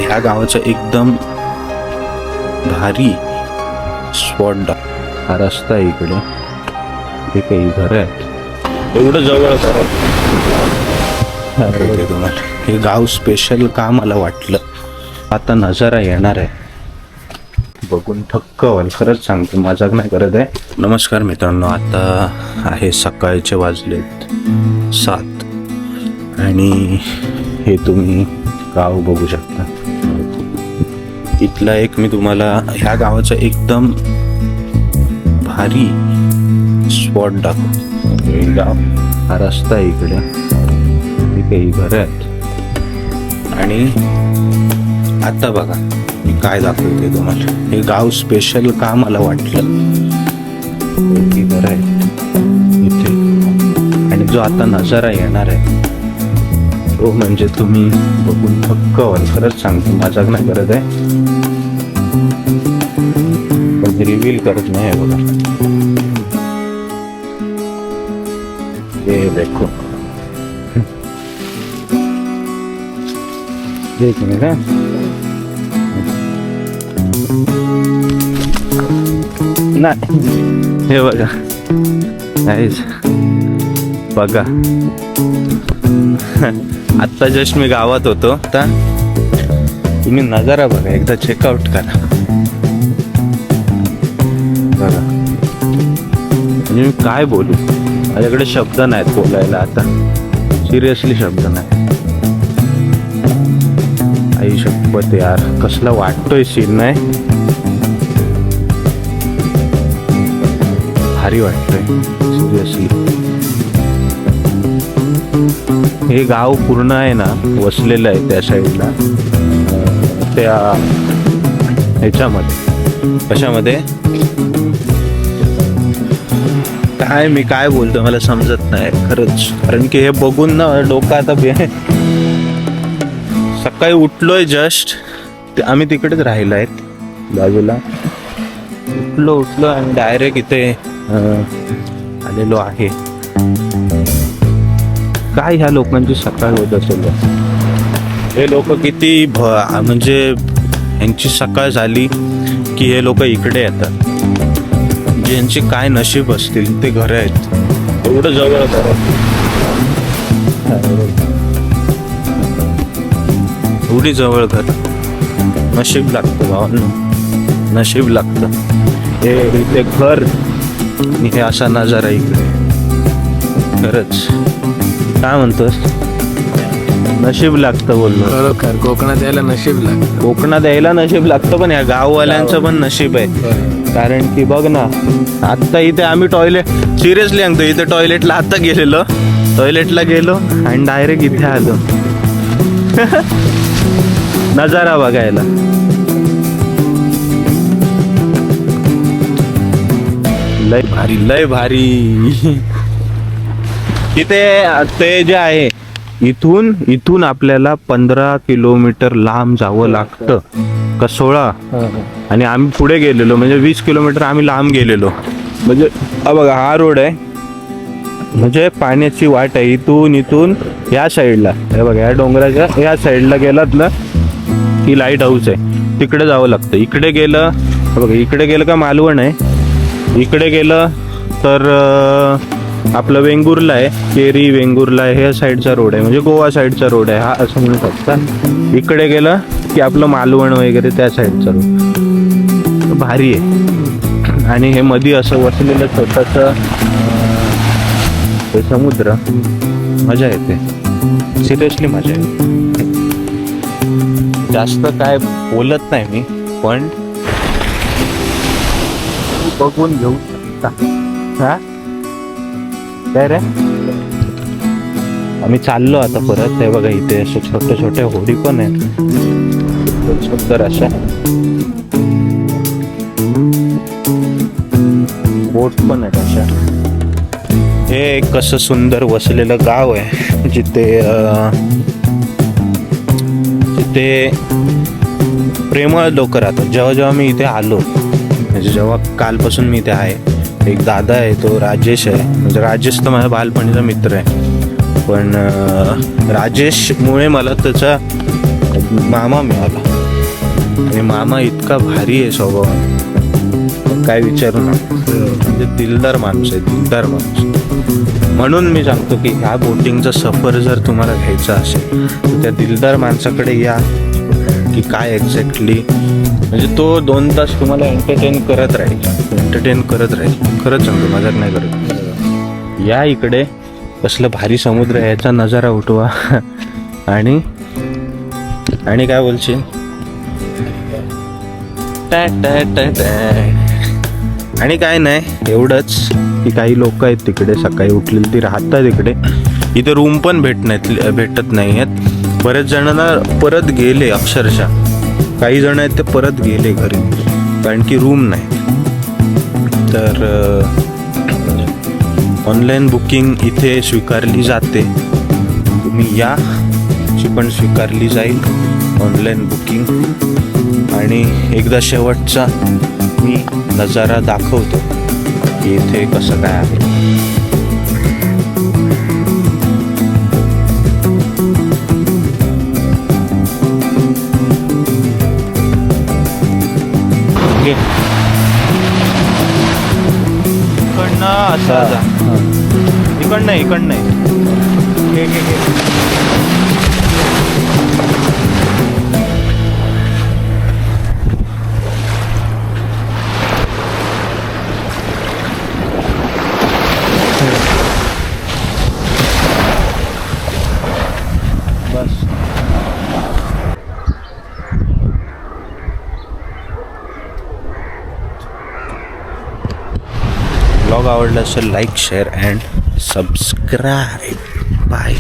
ह्या गावाचा एकदम भारी स्पॉट हा रस्ता आहे इकडे, हे काही घर आहेत एवढं जवळ तुम्हाला हे गाव स्पेशल का मला वाटलं. आता नजारा येणार आहे बघून थक्क व्हाल, खरंच सांगतो, मजाक नाही करत आहे. नमस्कार मित्रांनो, आता आहे सकाळचे वाजलेत 7 आणि हे तुम्ही गाव बघू शकता. इथला एक मी तुम्हाला ह्या गावाचा एकदम भारी स्पॉट दाखवतो. हे गाव हा रस्ता आहे इकडे, हे काही घर आहेत आणि आता बघा मी काय दाखवते तुम्हाला. हे गाव स्पेशल का मला वाटलं, ही घर आहेत इथे आणि जो आता नजारा येणार आहे तो म्हणजे तुम्ही बघून थक्क व्हाल, खरंच सांगतो, मजाक नाही करत आहे, पण रिव्हील करत नाही. बघा हे देखो, एक मिनिट हा, नाही हे बघा बघा आत्ता जस्ट मी गावात होतो. आता तुम्ही नजारा बघा, एकदा चेकआउट करा बघा. म्हणजे मी काय बोलू, माझ्याकडे शब्द नाहीत बोलायला आता, सिरियसली शब्द नाही. आई शपथ यार, कसला वाटतोय सीन, नाही भारी वाटतंय सिरियसली. हे गाव पूर्ण आहे ना वसलेलं आहे त्या साईडला, त्या ह्याच्यामध्ये, कशामध्ये काय मी काय बोलतो मला समजत नाही खरंच. कारण की हे बघून ना डोकं आता सकाळी उठलोय जस्ट, आम्ही तिकडेच राहिलो आहेत बाजूला, उठलो आणि डायरेक्ट इथे आलेलो आहे. काय ह्या लोकांची सकाळ होत असेल, हे लोक किती म्हणजे यांची सकाळ झाली की हे लोक इकडे येतात. ज्यांची काय नशीब असतील ते घर आहेत एवढं जवळ एवढी जवळ घर, नशीब लागतं भावांनो, नशीब लागतं. हे इथे घर आणि हे असा नजारा इकडे, खरंच काय म्हणतोस, नशीब लागतं बोललो. खरोखर कोकणात यायला नशीब लागतं, कोकणात यायला नशीब लागतं, पण या गाववाल्यांचं पण नशीब आहे. कारण की बघ ना, आत्ता इथे आम्ही टॉयलेट, सिरियसली सांगतो, इथे टॉयलेटला आत्ता गेलेलो, टॉयलेटला गेलो आणि डायरेक्ट इथे आलो नजारा बघायला. लय भारी, लय भारी. तिथे ते जे आहे इथून आपल्याला 15 किलोमीटर लांब जावं लागतं का 16, आणि आम्ही पुढे गेलेलो म्हणजे 20 किलोमीटर आम्ही लांब गेलेलो. म्हणजे बघा हा रोड आहे, म्हणजे पाण्याची वाट आहे इथून या साईडला, हे बघा या डोंगराच्या या साईडला गेलात ना की लाईट हाऊस आहे, तिकडे जावं लागतं. इकडे गेलं बघा, इकडे गेलं का मालवण आहे, इकडे गेलं तर आपलं वेंगुर्ला आहे, केरी वेंगुर्ला आहे, ह्या साईडचा रोड आहे, म्हणजे गोवा साईडचा रोड आहे हा, असं म्हणू शकता. इकडे गेलं की आपलं मालवण वगैरे त्या साईडचा रोड, भारी आहे. आणि हे मध्ये असं वसलेलं छोटंसं हे समुद्र, मजा येते, सिरियसली मजा येते. जास्त काय बोलत नाही मी, पण बघून घेऊ शकता. हा काय रे, आम्ही चाललो आता परत. हे बघा इथे असे छोटे छोटे होडी पण आहेत, सुंदर अशा बोट पण आहेत अशा. हे कसं सुंदर वसलेलं गाव आहे, जिथे प्रेमळ लोक राहतात. जेव्हा मी इथे आलो, म्हणजे जेव्हा कालपासून मी इथे आहे, एक दादा आहे, तो राजेश आहे. म्हणजे राजेश तर माझ्या बालपणीचा मित्र आहे, पण राजेशमुळे मला त्याचा मामा मिळाला. आणि मामा इतका भारी आहे स्वभाव, काय विचारू नका. म्हणजे दिलदार माणूस आहे, दिलदार माणूस. म्हणून मी सांगतो की ह्या बोटिंगचा सफर जर तुम्हाला घ्यायचा असेल तर त्या दिलदार माणसाकडे या, की काय एक्झॅक्टली म्हणजे तो 2 तास तुम्हाला एंटरटेन करत राहील. खरंच सांगतो, मजाक नाही करत. या इकडे, कसलं भारी समुद्र आहे, याचा नजारा उठवा. आणि काय बोलशील? आणि काय नाही, एवढंच की काही लोक आहेत तिकडे सकाळी उठलेली, ती राहतात इकडे. इथे रूम पण भेटत नाही आहेत. बरेच जणांना परत गेले, अक्षरशः काही जण आहेत ते परत गेले घरी, कारण की रूम नाही. तर ऑनलाईन बुकिंग इथे स्वीकारली जाते, तुम्ही या, ची पण स्वीकारली जाईल ऑनलाईन बुकिंग. आणि एकदा शेवटचा मी नजारा दाखवतो की इथे कसं काय आहे. इकडनं असा जा, इकडनं घे. बस. ब्लॉग आवडला असेल like, share and subscribe. Bye.